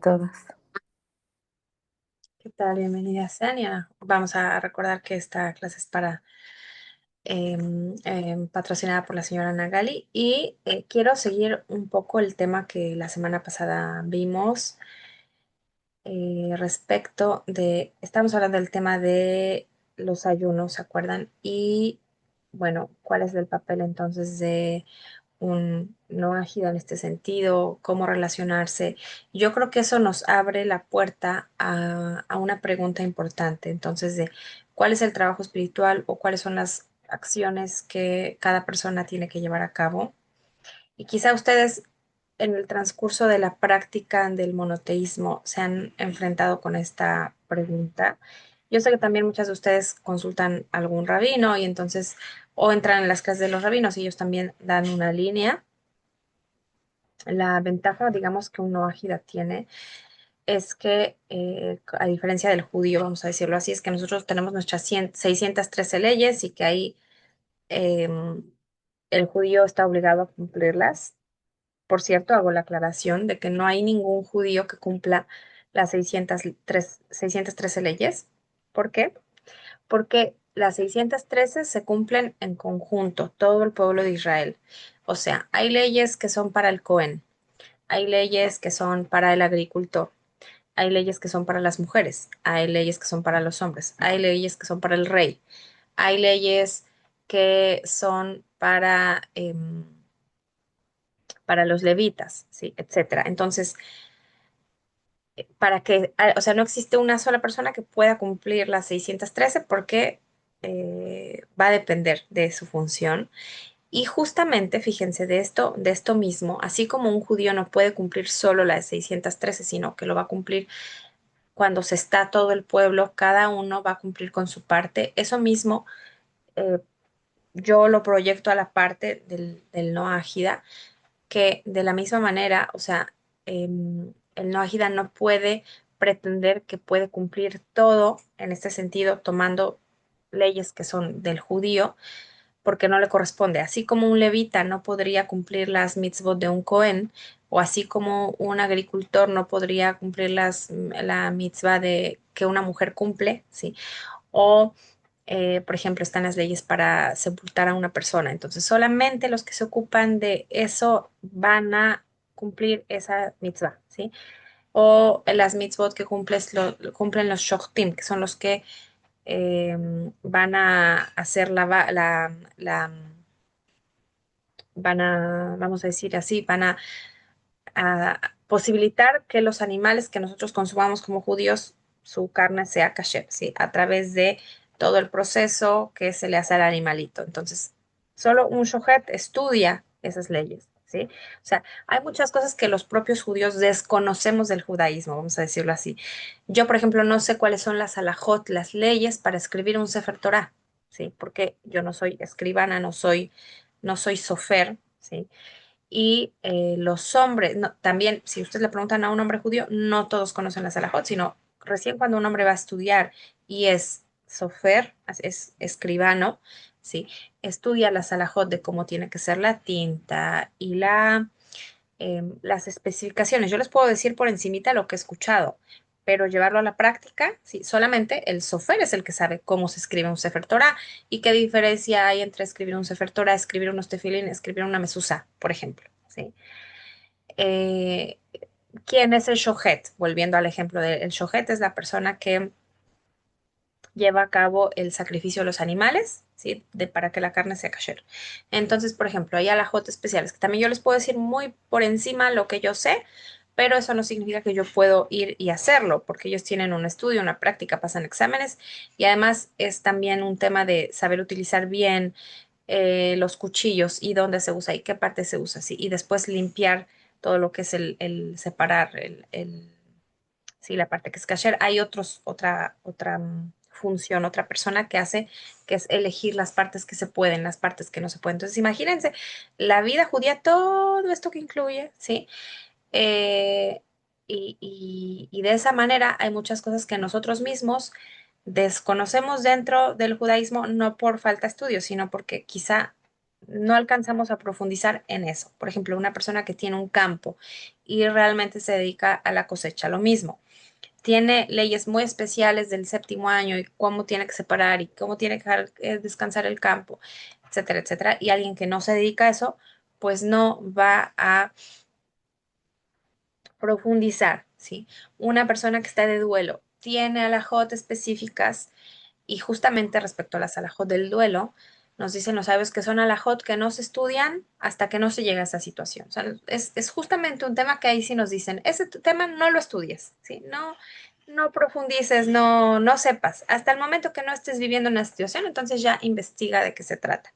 todas. ¿Qué tal? Bienvenida, Sania. Vamos a recordar que esta clase es patrocinada por la señora Nagali y quiero seguir un poco el tema que la semana pasada vimos respecto de, estamos hablando del tema de los ayunos, ¿se acuerdan? Y bueno, ¿cuál es el papel entonces de un no ágida en este sentido, cómo relacionarse? Yo creo que eso nos abre la puerta a una pregunta importante, entonces, de cuál es el trabajo espiritual o cuáles son las acciones que cada persona tiene que llevar a cabo. Y quizá ustedes en el transcurso de la práctica del monoteísmo se han enfrentado con esta pregunta. Yo sé que también muchas de ustedes consultan algún rabino y entonces o entran en las clases de los rabinos y ellos también dan una línea. La ventaja, digamos, que un noágida tiene es que, a diferencia del judío, vamos a decirlo así, es que nosotros tenemos nuestras 613 leyes y que ahí el judío está obligado a cumplirlas. Por cierto, hago la aclaración de que no hay ningún judío que cumpla las 613 leyes. ¿Por qué? Porque las 613 se cumplen en conjunto, todo el pueblo de Israel. O sea, hay leyes que son para el Cohen, hay leyes que son para el agricultor, hay leyes que son para las mujeres, hay leyes que son para los hombres, hay leyes que son para el rey, hay leyes que son para los levitas, ¿sí? Etcétera. Entonces, o sea, no existe una sola persona que pueda cumplir las 613 porque va a depender de su función. Y justamente, fíjense, de esto mismo, así como un judío no puede cumplir solo las 613, sino que lo va a cumplir cuando se está todo el pueblo, cada uno va a cumplir con su parte. Eso mismo eh, yo lo proyecto a la parte del no ágida, que de la misma manera, o sea, el no ágida no puede pretender que puede cumplir todo en este sentido, tomando leyes que son del judío, porque no le corresponde. Así como un levita no podría cumplir las mitzvot de un Cohen, o así como un agricultor no podría cumplir la mitzvah de que una mujer cumple, ¿sí? O, por ejemplo, están las leyes para sepultar a una persona. Entonces, solamente los que se ocupan de eso van a cumplir esa mitzvah, ¿sí? O las mitzvot que cumplen los shochtim, que son los que van a hacer van a, vamos a decir así, a posibilitar que los animales que nosotros consumamos como judíos, su carne sea kasher, ¿sí? A través de todo el proceso que se le hace al animalito. Entonces, solo un shohet estudia esas leyes, ¿sí? O sea, hay muchas cosas que los propios judíos desconocemos del judaísmo, vamos a decirlo así. Yo, por ejemplo, no sé cuáles son las halajot, las leyes para escribir un Sefer Torah, ¿sí? Porque yo no soy escribana, no soy sofer, ¿sí? Y los hombres, también, si ustedes le preguntan a un hombre judío, no todos conocen la Salahot, sino recién cuando un hombre va a estudiar y es sofer, es escribano, ¿sí? Estudia la Salahot de cómo tiene que ser la tinta y las especificaciones. Yo les puedo decir por encimita lo que he escuchado, pero llevarlo a la práctica, sí, solamente el sofer es el que sabe cómo se escribe un Sefer Torah y qué diferencia hay entre escribir un Sefer Torah, escribir unos tefilín, escribir una mezuzá, por ejemplo, ¿sí? Eh, ¿Quién es el shohet? Volviendo al ejemplo del shohet, es la persona que lleva a cabo el sacrificio de los animales, ¿sí? Para que la carne sea kasher. Entonces, por ejemplo, hay alajot especiales, que también yo les puedo decir muy por encima lo que yo sé, pero eso no significa que yo puedo ir y hacerlo, porque ellos tienen un estudio, una práctica, pasan exámenes, y además es también un tema de saber utilizar bien los cuchillos y dónde se usa y qué parte se usa, ¿sí? Y después limpiar todo lo que es el separar sí, la parte que es kasher. Hay otra función, otra persona que hace, que es elegir las partes que se pueden, las partes que no se pueden. Entonces, imagínense, la vida judía, todo esto que incluye, ¿sí? Eh, y de esa manera hay muchas cosas que nosotros mismos desconocemos dentro del judaísmo, no por falta de estudio, sino porque quizá no alcanzamos a profundizar en eso. Por ejemplo, una persona que tiene un campo y realmente se dedica a la cosecha, lo mismo. Tiene leyes muy especiales del séptimo año y cómo tiene que separar y cómo tiene que dejar descansar el campo, etcétera, etcétera. Y alguien que no se dedica a eso, pues no va a profundizar, ¿sí? Una persona que está de duelo tiene alajot específicas y justamente respecto a las alajot del duelo, nos dicen los sabios que son alajot que no se estudian hasta que no se llega a esa situación. O sea, es justamente un tema que ahí sí nos dicen, ese tema no lo estudies, ¿sí? No, no profundices, no sepas. Hasta el momento que no estés viviendo una situación, entonces ya investiga de qué se trata.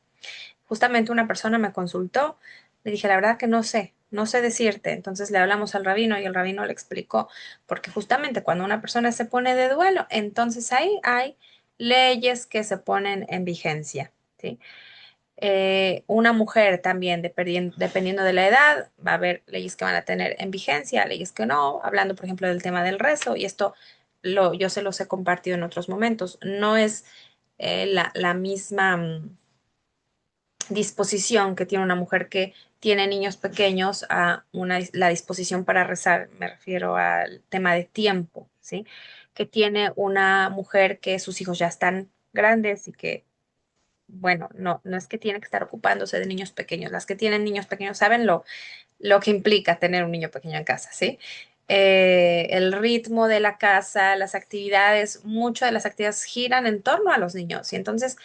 Justamente una persona me consultó, le dije, la verdad que no sé decirte. Entonces le hablamos al rabino y el rabino le explicó, porque justamente cuando una persona se pone de duelo, entonces ahí hay leyes que se ponen en vigencia, ¿sí? Una mujer también, dependiendo de la edad, va a haber leyes que van a tener en vigencia, leyes que no, hablando por ejemplo del tema del rezo, y esto yo se los he compartido en otros momentos, no es la misma disposición que tiene una mujer que tiene niños pequeños a la disposición para rezar, me refiero al tema de tiempo, ¿sí? Que tiene una mujer que sus hijos ya están grandes y que, bueno, no es que tiene que estar ocupándose de niños pequeños, las que tienen niños pequeños saben lo que implica tener un niño pequeño en casa, ¿sí? El ritmo de la casa, las actividades, muchas de las actividades giran en torno a los niños y entonces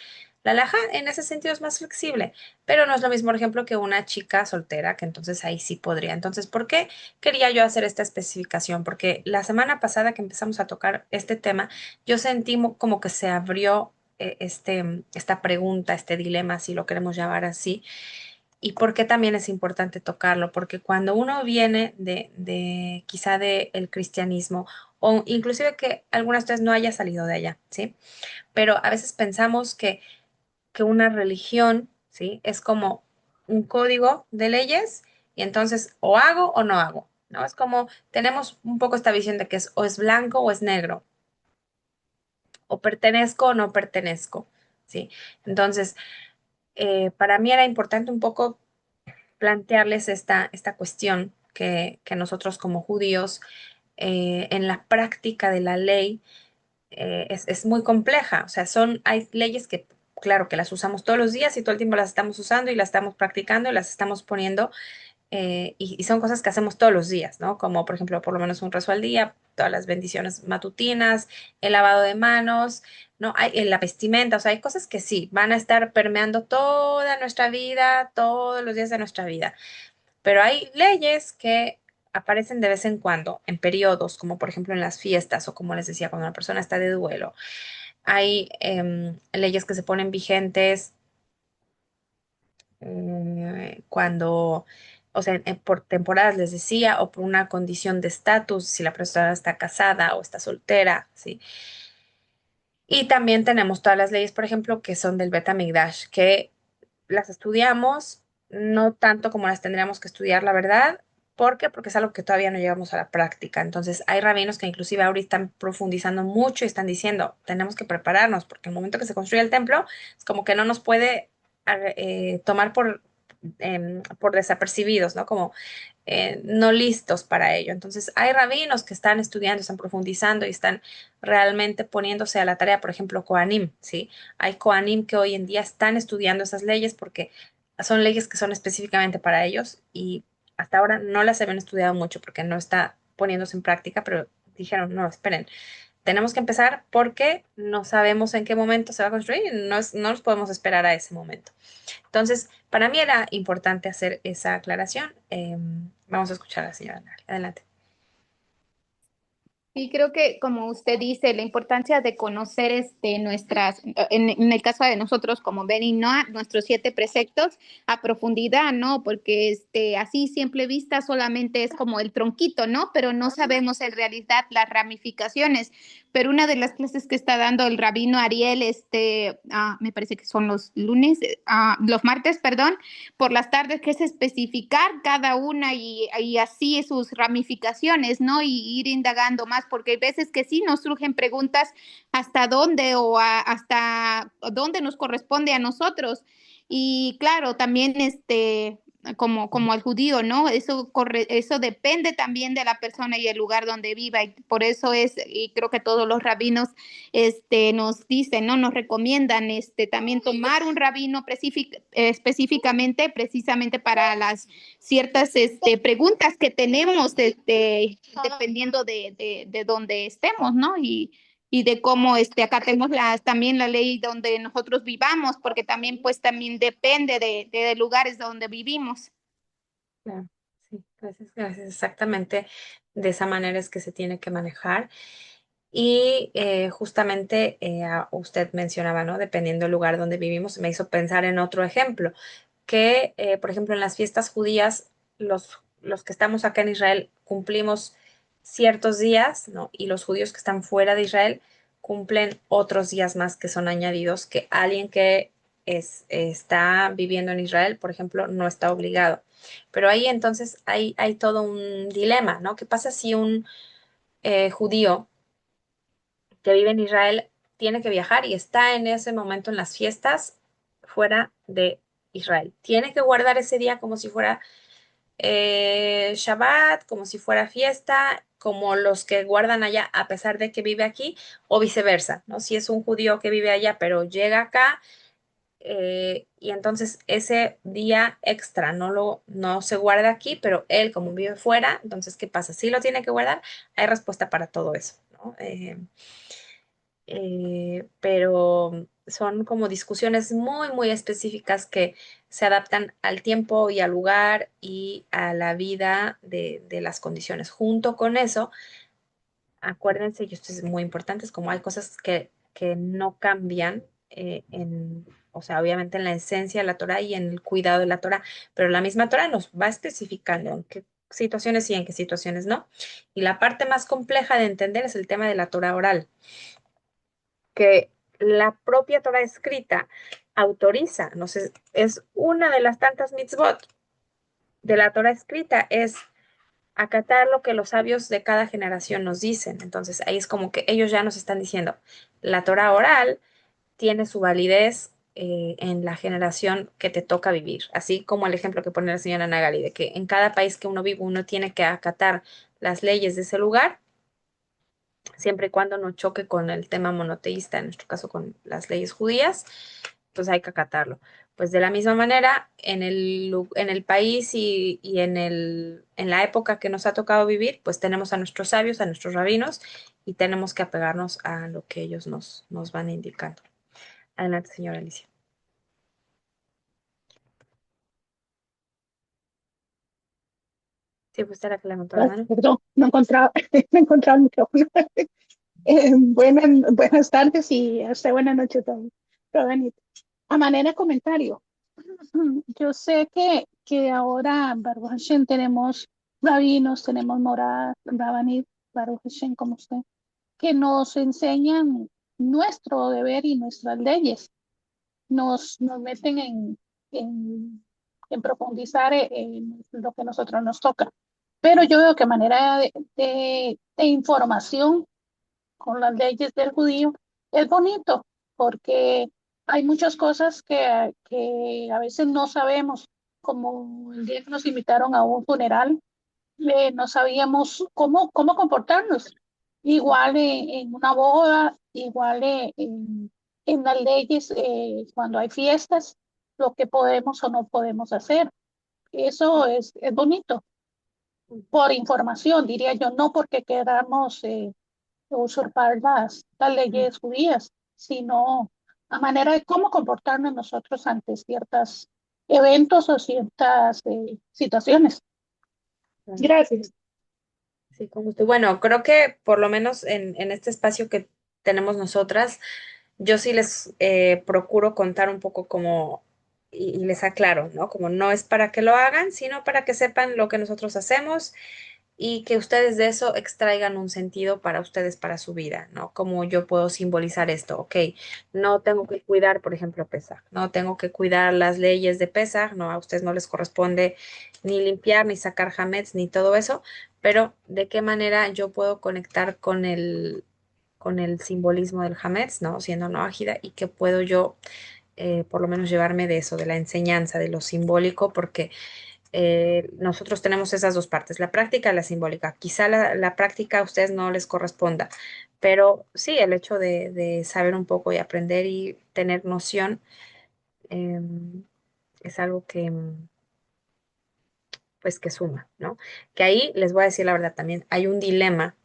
la alhaja en ese sentido es más flexible, pero no es lo mismo, por ejemplo, que una chica soltera, que entonces ahí sí podría. Entonces, ¿por qué quería yo hacer esta especificación? Porque la semana pasada que empezamos a tocar este tema, yo sentí como que se abrió esta pregunta, este dilema, si lo queremos llamar así. ¿Y por qué también es importante tocarlo? Porque cuando uno viene de quizá del cristianismo, o inclusive que algunas veces no haya salido de allá, ¿sí? Pero a veces pensamos que una religión, ¿sí? Es como un código de leyes y entonces o hago o no hago, ¿no? Es como tenemos un poco esta visión de que es o es blanco o es negro, o pertenezco o no pertenezco, ¿sí? Entonces, para mí era importante un poco plantearles esta cuestión que nosotros como judíos en la práctica de la ley es muy compleja. O sea, hay leyes que, claro, que las usamos todos los días y todo el tiempo las estamos usando y las estamos practicando y las estamos poniendo y son cosas que hacemos todos los días, ¿no? Como por ejemplo, por lo menos un rezo al día, todas las bendiciones matutinas, el lavado de manos, ¿no? Hay la vestimenta, o sea, hay cosas que sí, van a estar permeando toda nuestra vida, todos los días de nuestra vida. Pero hay leyes que aparecen de vez en cuando, en periodos, como por ejemplo en las fiestas o como les decía, cuando una persona está de duelo. Hay leyes que se ponen vigentes cuando, o sea, por temporadas les decía, o por una condición de estatus, si la persona está casada o está soltera, ¿sí? Y también tenemos todas las leyes, por ejemplo, que son del Beta Migdash, que las estudiamos, no tanto como las tendríamos que estudiar, la verdad. ¿Por qué? Porque es algo que todavía no llegamos a la práctica. Entonces, hay rabinos que inclusive ahorita están profundizando mucho y están diciendo, tenemos que prepararnos, porque el momento que se construye el templo, es como que no nos puede tomar por desapercibidos, ¿no? Como no listos para ello. Entonces, hay rabinos que están estudiando, están profundizando y están realmente poniéndose a la tarea, por ejemplo, Kohanim, ¿sí? Hay Kohanim que hoy en día están estudiando esas leyes porque son leyes que son específicamente para ellos y hasta ahora no las habían estudiado mucho porque no está poniéndose en práctica, pero dijeron, no, esperen, tenemos que empezar porque no sabemos en qué momento se va a construir y no nos podemos esperar a ese momento. Entonces, para mí era importante hacer esa aclaración. Vamos a escuchar a la señora Nari. Adelante. Y creo que, como usted dice, la importancia de conocer en el caso de nosotros como Ben y Noah, nuestros 7 preceptos a profundidad, ¿no? Porque así, simple vista, solamente es como el tronquito, ¿no? Pero no sabemos en realidad las ramificaciones. Pero una de las clases que está dando el rabino Ariel, me parece que son los martes, perdón, por las tardes, que es especificar cada una y así sus ramificaciones, ¿no? Y ir indagando más, porque hay veces que sí nos surgen preguntas hasta dónde hasta dónde nos corresponde a nosotros. Y claro, también como el judío, ¿no? Eso depende también de la persona y el lugar donde viva, y por eso y creo que todos los rabinos, nos dicen, ¿no? Nos recomiendan, también tomar un rabino específicamente, precisamente para las ciertas, preguntas que tenemos, dependiendo de dónde estemos, ¿no? Y de cómo, acatemos también la ley donde nosotros vivamos, porque también pues también depende de lugares donde vivimos. Claro, sí, gracias, gracias. Exactamente de esa manera es que se tiene que manejar. Y justamente usted mencionaba, ¿no? Dependiendo del lugar donde vivimos, me hizo pensar en otro ejemplo, que, por ejemplo, en las fiestas judías, los que estamos acá en Israel cumplimos ciertos días, ¿no? Y los judíos que están fuera de Israel cumplen otros días más que son añadidos, que alguien que está viviendo en Israel, por ejemplo, no está obligado. Pero ahí entonces hay todo un dilema, ¿no? ¿Qué pasa si un judío que vive en Israel tiene que viajar y está en ese momento en las fiestas fuera de Israel? Tiene que guardar ese día como si fuera Shabbat, como si fuera fiesta, como los que guardan allá a pesar de que vive aquí, o viceversa, ¿no? Si es un judío que vive allá pero llega acá, y entonces ese día extra no se guarda aquí, pero él como vive fuera, entonces ¿qué pasa? Si lo tiene que guardar, hay respuesta para todo eso, ¿no? Pero son como discusiones muy, muy específicas que se adaptan al tiempo y al lugar y a la vida de las condiciones. Junto con eso, acuérdense, y esto es muy importante, es como hay cosas que no cambian o sea, obviamente en la esencia de la Torah y en el cuidado de la Torah, pero la misma Torah nos va especificando en qué situaciones sí, en qué situaciones no. Y la parte más compleja de entender es el tema de la Torah oral, que la propia Torah escrita autoriza, no sé, es una de las tantas mitzvot de la Torah escrita, es acatar lo que los sabios de cada generación nos dicen. Entonces ahí es como que ellos ya nos están diciendo, la Torah oral tiene su validez en la generación que te toca vivir, así como el ejemplo que pone la señora Nagali, de que en cada país que uno vive uno tiene que acatar las leyes de ese lugar siempre y cuando no choque con el tema monoteísta, en nuestro caso con las leyes judías, pues hay que acatarlo. Pues de la misma manera, en el país y en la época que nos ha tocado vivir, pues tenemos a nuestros sabios, a nuestros rabinos, y tenemos que apegarnos a lo que ellos nos van indicando. Adelante, señora Alicia. Sí, pues era que levantó la Ay, mano. perdón, no encontraba, no encontraba el micrófono. Buenas tardes y hasta buenas noches también. Provenit. A manera de comentario, yo sé que ahora, Baruch Hashem, tenemos rabinos, tenemos moradas, rabanit, Baruch Hashem, como usted, que nos enseñan nuestro deber y nuestras leyes, nos meten en, en profundizar en lo que a nosotros nos toca. Pero yo veo que manera de información con las leyes del judío es bonito, porque hay muchas cosas que a veces no sabemos, como el día que nos invitaron a un funeral, no sabíamos cómo comportarnos. Igual en una boda, igual en las leyes, cuando hay fiestas, lo que podemos o no podemos hacer. Eso es bonito por información, diría yo, no porque queramos usurpar las leyes judías, sino a manera de cómo comportarnos nosotros ante ciertos eventos o ciertas situaciones. Gracias. Sí, con gusto. Bueno, creo que por lo menos en este espacio que tenemos nosotras, yo sí les procuro contar un poco como, y les aclaro, ¿no? Como no es para que lo hagan, sino para que sepan lo que nosotros hacemos y que ustedes de eso extraigan un sentido para ustedes, para su vida, ¿no? Como yo puedo simbolizar esto, ok, no tengo que cuidar, por ejemplo, Pesaj, no tengo que cuidar las leyes de Pesaj, no, a ustedes no les corresponde ni limpiar, ni sacar hametz, ni todo eso, pero ¿de qué manera yo puedo conectar con el simbolismo del hametz, ¿no? Siendo no ágida, y que puedo yo por lo menos llevarme de eso, de la enseñanza, de lo simbólico, porque nosotros tenemos esas dos partes, la práctica y la simbólica. Quizá la práctica a ustedes no les corresponda, pero sí, el hecho de saber un poco y aprender y tener noción es algo que, pues, que suma, ¿no? Que ahí les voy a decir la verdad también, hay un dilema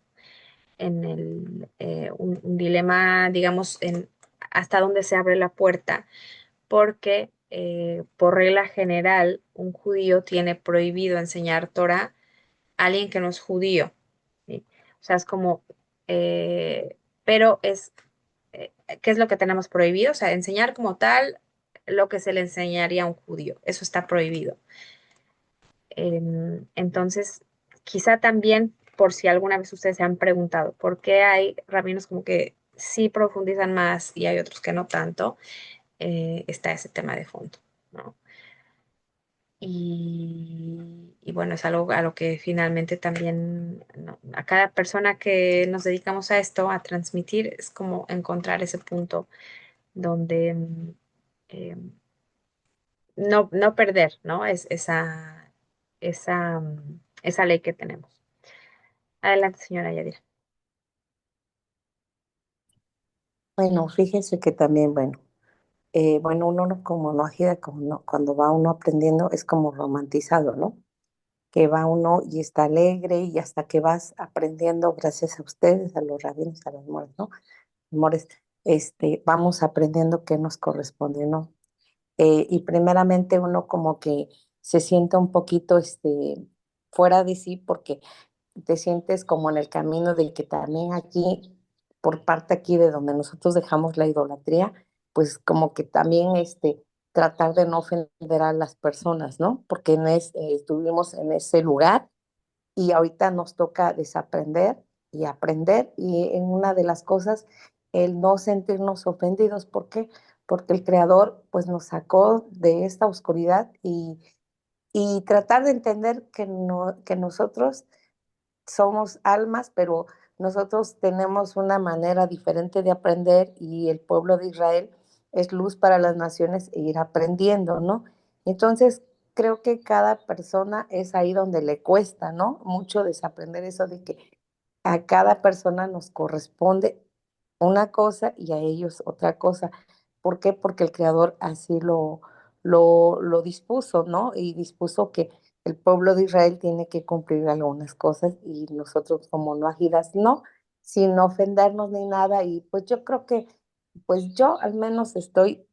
un dilema, digamos, en hasta dónde se abre la puerta, porque por regla general un judío tiene prohibido enseñar Torah a alguien que no es judío, ¿sí? O sea, es como, pero es, ¿qué es lo que tenemos prohibido? O sea, enseñar como tal lo que se le enseñaría a un judío, eso está prohibido. Entonces, quizá también, por si alguna vez ustedes se han preguntado, ¿por qué hay rabinos como que sí profundizan más y hay otros que no tanto? Está ese tema de fondo, ¿no? Y bueno, es algo a lo que finalmente también, ¿no? A cada persona que nos dedicamos a esto, a transmitir, es como encontrar ese punto donde eh, no perder, ¿no? Es esa ley que tenemos. Adelante, señora Yadira. Bueno, fíjese que también, bueno, uno como no agita, como cuando va uno aprendiendo es como romantizado, ¿no? Que va uno y está alegre y hasta que vas aprendiendo, gracias a ustedes, a los rabinos, a los mores, ¿no? Mores, vamos aprendiendo qué nos corresponde, ¿no? Y primeramente uno como que se siente un poquito, fuera de sí porque te sientes como en el camino de que también aquí, por parte aquí de donde nosotros dejamos la idolatría, pues como que también tratar de no ofender a las personas, ¿no? Porque estuvimos en ese lugar y ahorita nos toca desaprender y aprender y en una de las cosas, el no sentirnos ofendidos. ¿Por qué? Porque el Creador pues nos sacó de esta oscuridad y tratar de entender que, no, que nosotros somos almas, pero nosotros tenemos una manera diferente de aprender y el pueblo de Israel es luz para las naciones e ir aprendiendo, ¿no? Entonces, creo que cada persona es ahí donde le cuesta, ¿no? Mucho desaprender eso de que a cada persona nos corresponde una cosa y a ellos otra cosa. ¿Por qué? Porque el Creador así lo dispuso, ¿no? Y dispuso que el pueblo de Israel tiene que cumplir algunas cosas y nosotros como no agidas, no, sin ofendernos ni nada. Y pues yo creo que, pues yo al menos estoy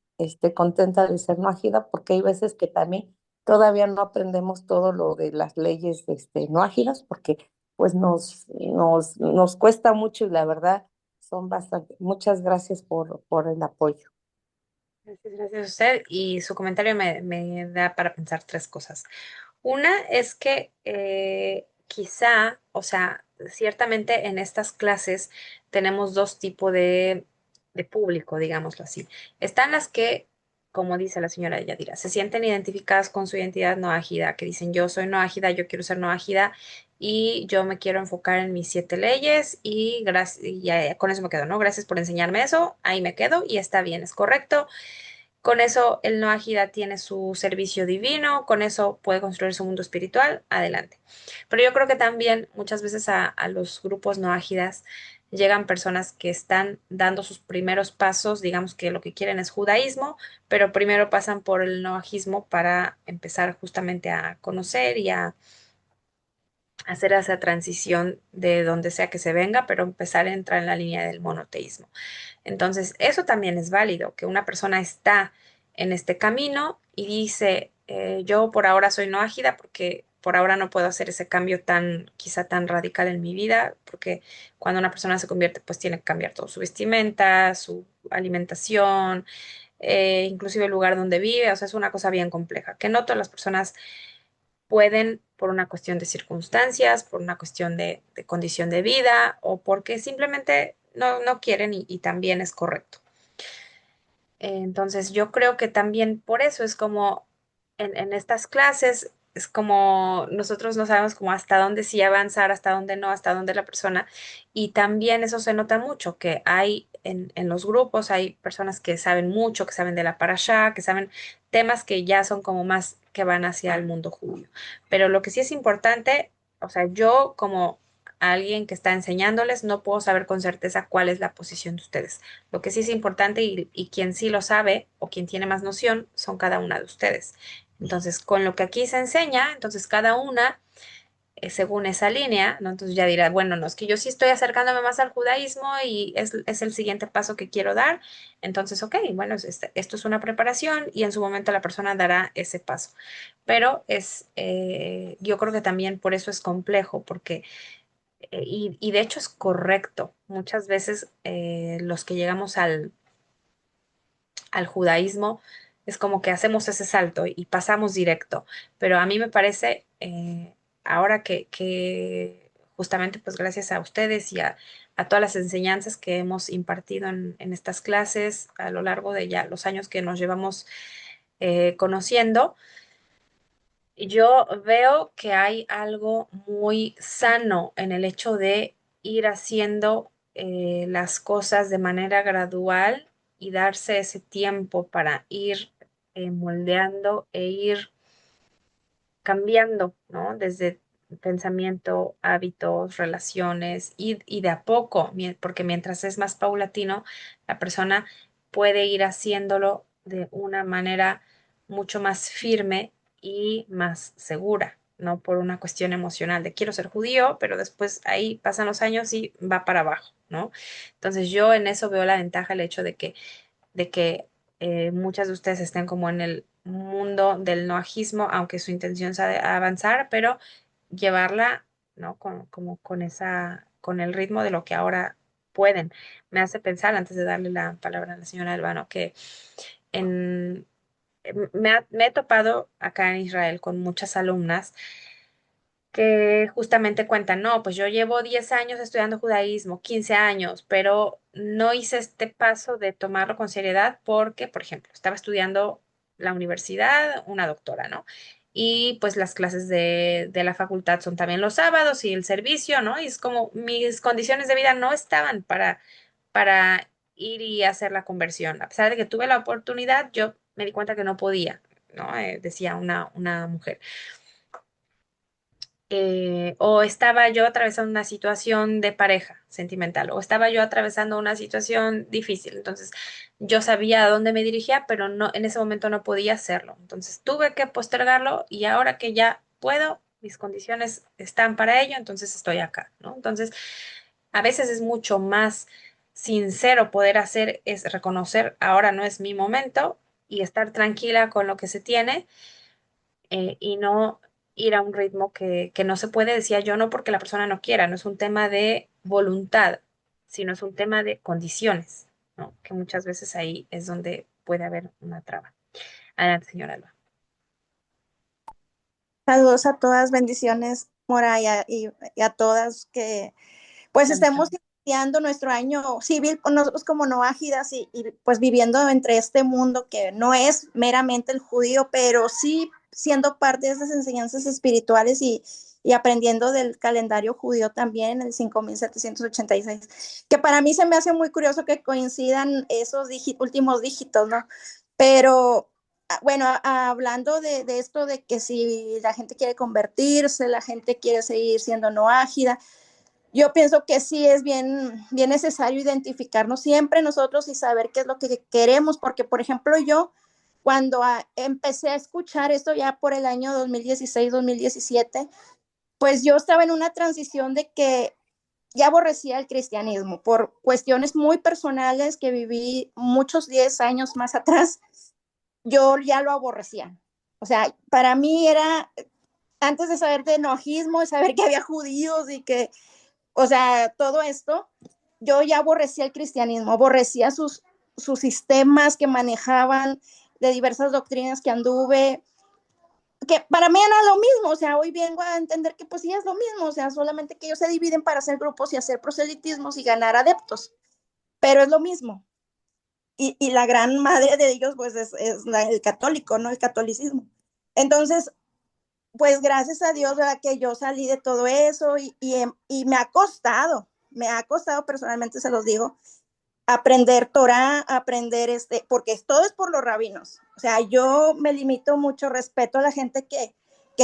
contenta de ser no agida porque hay veces que también todavía no aprendemos todo lo de las leyes no ágidas porque pues nos cuesta mucho y la verdad son bastante. Muchas gracias por el apoyo. Gracias a usted. Y su comentario me da para pensar tres cosas. Una es que quizá, o sea, ciertamente en estas clases tenemos dos tipos de público, digámoslo así. Están las que, como dice la señora Yadira, se sienten identificadas con su identidad no ágida, que dicen yo soy no ágida, yo quiero ser no ágida y yo me quiero enfocar en mis 7 leyes y, y ya, con eso me quedo, ¿no? Gracias por enseñarme eso, ahí me quedo y está bien, es correcto. Con eso el no ágida tiene su servicio divino, con eso puede construir su mundo espiritual, adelante. Pero yo creo que también muchas veces a los grupos no ágidas llegan personas que están dando sus primeros pasos, digamos que lo que quieren es judaísmo, pero primero pasan por el no ajismo para empezar justamente a conocer y a hacer esa transición de donde sea que se venga, pero empezar a entrar en la línea del monoteísmo. Entonces, eso también es válido, que una persona está en este camino y dice, yo por ahora soy no ágida porque por ahora no puedo hacer ese cambio tan, quizá tan radical en mi vida, porque cuando una persona se convierte, pues tiene que cambiar todo, su vestimenta, su alimentación, inclusive el lugar donde vive, o sea, es una cosa bien compleja, que no todas las personas pueden por una cuestión de circunstancias, por una cuestión de condición de vida o porque simplemente no quieren y también es correcto. Entonces yo creo que también por eso es como en estas clases es como nosotros no sabemos como hasta dónde sí avanzar, hasta dónde no, hasta dónde la persona. Y también eso se nota mucho, que hay en los grupos, hay personas que saben mucho, que saben de la parashá, que saben temas que ya son como más que van hacia el mundo judío. Pero lo que sí es importante, o sea, yo como alguien que está enseñándoles, no puedo saber con certeza cuál es la posición de ustedes. Lo que sí es importante y quien sí lo sabe o quien tiene más noción son cada una de ustedes. Entonces, con lo que aquí se enseña, entonces cada una, según esa línea, ¿no? Entonces ya dirá, bueno, no, es que yo sí estoy acercándome más al judaísmo y es el siguiente paso que quiero dar. Entonces, ok, bueno, esto es una preparación y en su momento la persona dará ese paso. Pero yo creo que también por eso es complejo, porque, y de hecho es correcto. Muchas veces los que llegamos al judaísmo, es como que hacemos ese salto y pasamos directo. Pero a mí me parece, ahora que justamente pues gracias a ustedes y a todas las enseñanzas que hemos impartido en estas clases a lo largo de ya los años que nos llevamos conociendo, yo veo que hay algo muy sano en el hecho de ir haciendo las cosas de manera gradual y darse ese tiempo para ir moldeando e ir cambiando, ¿no? Desde pensamiento, hábitos, relaciones y de a poco, porque mientras es más paulatino, la persona puede ir haciéndolo de una manera mucho más firme y más segura, no por una cuestión emocional de quiero ser judío, pero después ahí pasan los años y va para abajo, ¿no? Entonces yo en eso veo la ventaja, el hecho de que muchas de ustedes estén como en el mundo del noajismo, aunque su intención sea de avanzar, pero llevarla, ¿no? Como con el ritmo de lo que ahora pueden. Me hace pensar, antes de darle la palabra a la señora Albano, que en, me he topado acá en Israel con muchas alumnas que justamente cuentan, no, pues yo llevo 10 años estudiando judaísmo, 15 años, pero no hice este paso de tomarlo con seriedad porque, por ejemplo, estaba estudiando la universidad, una doctora, ¿no? Y pues las clases de la facultad son también los sábados y el servicio, ¿no? Y es como mis condiciones de vida no estaban para ir y hacer la conversión. A pesar de que tuve la oportunidad, yo me di cuenta que no podía, ¿no? Decía una mujer o estaba yo atravesando una situación de pareja sentimental, o estaba yo atravesando una situación difícil. Entonces, yo sabía a dónde me dirigía, pero no, en ese momento no podía hacerlo. Entonces, tuve que postergarlo y ahora que ya puedo, mis condiciones están para ello, entonces estoy acá, ¿no? Entonces, a veces es mucho más sincero poder hacer, es reconocer, ahora no es mi momento y estar tranquila con lo que se tiene y no ir a un ritmo que no se puede, decía yo, no porque la persona no quiera, no es un tema de voluntad, sino es un tema de condiciones, ¿no? Que muchas veces ahí es donde puede haber una traba. Adelante, señora Alba. Saludos a todas, bendiciones, Mora, y a todas que pues estemos iniciando nuestro año civil, nosotros como noágidas y pues viviendo entre este mundo que no es meramente el judío, pero sí siendo parte de esas enseñanzas espirituales y aprendiendo del calendario judío también, el 5786, que para mí se me hace muy curioso que coincidan esos últimos dígitos, ¿no? Pero bueno, hablando de esto de que si la gente quiere convertirse, la gente quiere seguir siendo no ágida, yo pienso que sí es bien necesario identificarnos siempre nosotros y saber qué es lo que queremos, porque por ejemplo yo cuando empecé a escuchar esto ya por el año 2016-2017, pues yo estaba en una transición de que ya aborrecía el cristianismo por cuestiones muy personales que viví muchos 10 años más atrás, yo ya lo aborrecía. O sea, para mí era, antes de saber de nojismo, de saber que había judíos y que, o sea, todo esto, yo ya aborrecía el cristianismo, aborrecía sus sistemas que manejaban, de diversas doctrinas que anduve, que para mí no es lo mismo, o sea, hoy vengo a entender que pues sí es lo mismo, o sea, solamente que ellos se dividen para hacer grupos y hacer proselitismos y ganar adeptos, pero es lo mismo. Y la gran madre de ellos pues es el católico, ¿no? El catolicismo. Entonces, pues gracias a Dios, ¿verdad? Que yo salí de todo eso y me ha costado personalmente, se los digo, aprender Torah, aprender porque todo es por los rabinos. O sea, yo me limito mucho, respeto a la gente que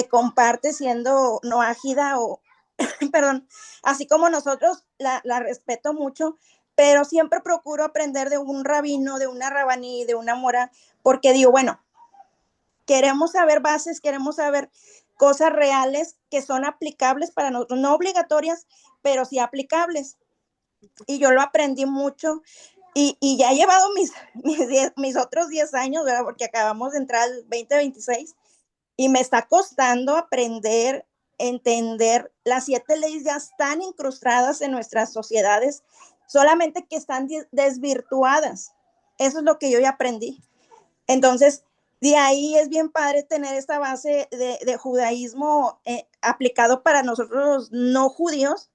comparte siendo no ágida o, perdón, así como nosotros la respeto mucho, pero siempre procuro aprender de un rabino, de una rabaní, de una mora, porque digo, bueno, queremos saber bases, queremos saber cosas reales que son aplicables para nosotros, no obligatorias, pero sí aplicables. Y yo lo aprendí mucho y ya he llevado mis otros 10 años, ¿verdad? Porque acabamos de entrar al 2026 y me está costando aprender, entender. Las 7 leyes ya están incrustadas en nuestras sociedades, solamente que están desvirtuadas. Eso es lo que yo ya aprendí. Entonces, de ahí es bien padre tener esta base de judaísmo aplicado para nosotros no judíos,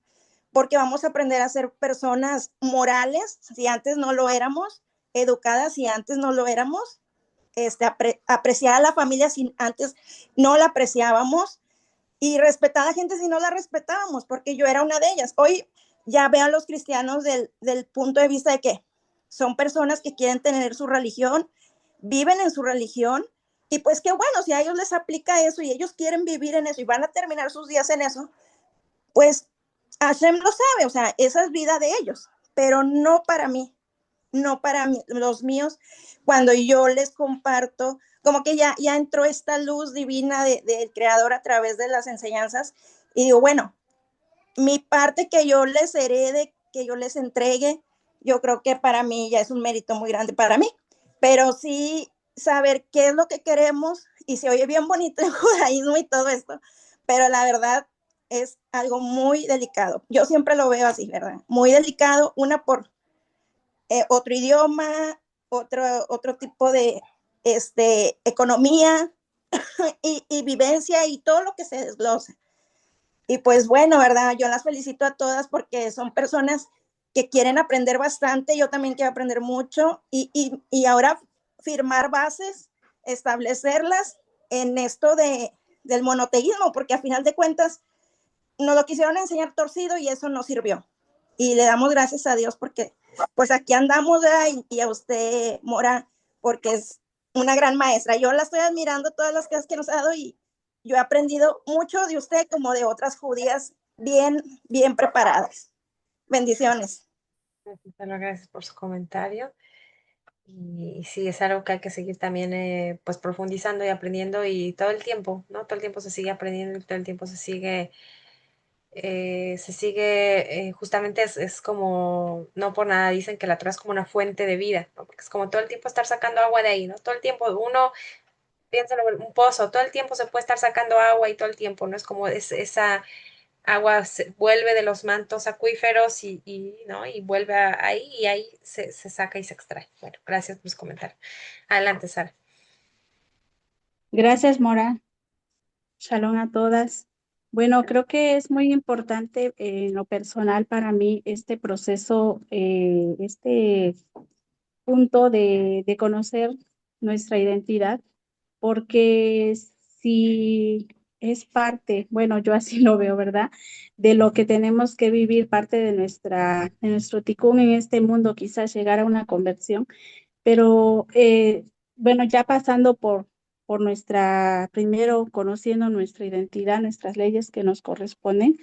porque vamos a aprender a ser personas morales, si antes no lo éramos, educadas, si antes no lo éramos, apreciar a la familia si antes no la apreciábamos, y respetar a la gente si no la respetábamos, porque yo era una de ellas. Hoy ya veo a los cristianos del punto de vista de que son personas que quieren tener su religión, viven en su religión, y pues qué bueno, si a ellos les aplica eso y ellos quieren vivir en eso y van a terminar sus días en eso, pues Hashem lo sabe, o sea, esa es vida de ellos, pero no para mí, no para mí, los míos, cuando yo les comparto, como que ya entró esta luz divina del Creador a través de las enseñanzas, y digo, bueno, mi parte que yo les herede, que yo les entregue, yo creo que para mí ya es un mérito muy grande para mí, pero sí saber qué es lo que queremos, y se oye bien bonito el judaísmo y todo esto, pero la verdad es algo muy delicado. Yo siempre lo veo así, ¿verdad? Muy delicado, una por otro idioma, otro tipo de economía y vivencia y todo lo que se desglosa. Y pues bueno, ¿verdad? Yo las felicito a todas porque son personas que quieren aprender bastante, yo también quiero aprender mucho y ahora firmar bases, establecerlas en esto del monoteísmo, porque a final de cuentas nos lo quisieron enseñar torcido y eso no sirvió. Y le damos gracias a Dios porque pues aquí andamos, y a usted, Mora, porque es una gran maestra. Yo la estoy admirando todas las clases que nos ha dado y yo he aprendido mucho de usted como de otras judías bien, bien preparadas. Bendiciones. Gracias por su comentario. Y sí, es algo que hay que seguir también pues profundizando y aprendiendo y todo el tiempo, ¿no? Todo el tiempo se sigue aprendiendo y todo el tiempo justamente es como, no por nada dicen que la Torah es como una fuente de vida, ¿no? Porque es como todo el tiempo estar sacando agua de ahí, ¿no? Todo el tiempo uno, piénsalo, un pozo, todo el tiempo se puede estar sacando agua y todo el tiempo, ¿no? Es como esa agua vuelve de los mantos acuíferos ¿no? Y vuelve ahí y ahí se saca y se extrae. Bueno, gracias por su comentario. Adelante, Sara. Gracias, Mora. Shalom a todas. Bueno, creo que es muy importante en lo personal para mí este proceso, este punto de conocer nuestra identidad, porque si es parte, bueno, yo así lo veo, ¿verdad? De lo que tenemos que vivir, parte de nuestro ticún en este mundo, quizás llegar a una conversión, pero bueno, ya pasando por primero conociendo nuestra identidad, nuestras leyes que nos corresponden,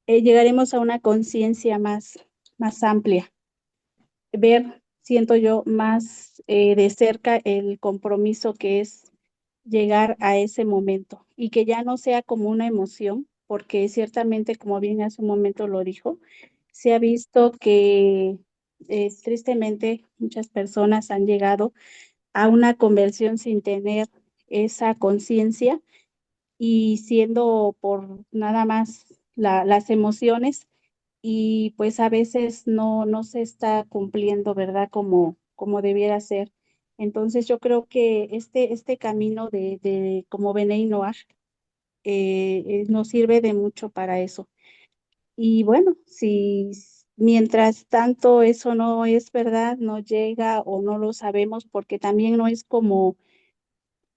llegaremos a una conciencia más amplia, ver, siento yo, más de cerca el compromiso que es llegar a ese momento y que ya no sea como una emoción, porque ciertamente, como bien hace un momento lo dijo, se ha visto que tristemente muchas personas han llegado a una conversión sin tener esa conciencia y siendo por nada más las emociones y pues a veces no se está cumpliendo, ¿verdad? Como debiera ser. Entonces yo creo que este camino de como Benei Noach nos sirve de mucho para eso. Y bueno, si mientras tanto eso no es verdad, no llega o no lo sabemos, porque también no es como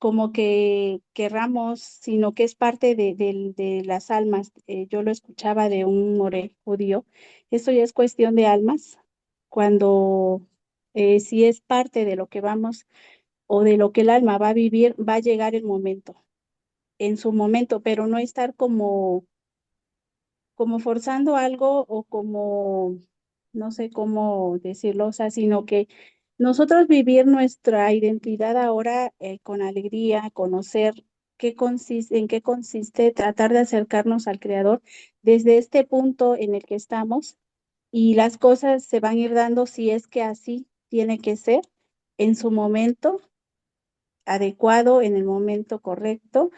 como que querramos, sino que es parte de las almas. Yo lo escuchaba de un moré judío. Eso ya es cuestión de almas, cuando si es parte de lo que vamos o de lo que el alma va a vivir, va a llegar el momento, en su momento, pero no estar como forzando algo o como, no sé cómo decirlo, o sea, sino que nosotros vivir nuestra identidad ahora con alegría, conocer en qué consiste, tratar de acercarnos al Creador desde este punto en el que estamos y las cosas se van a ir dando si es que así tiene que ser en su momento adecuado, en el momento correcto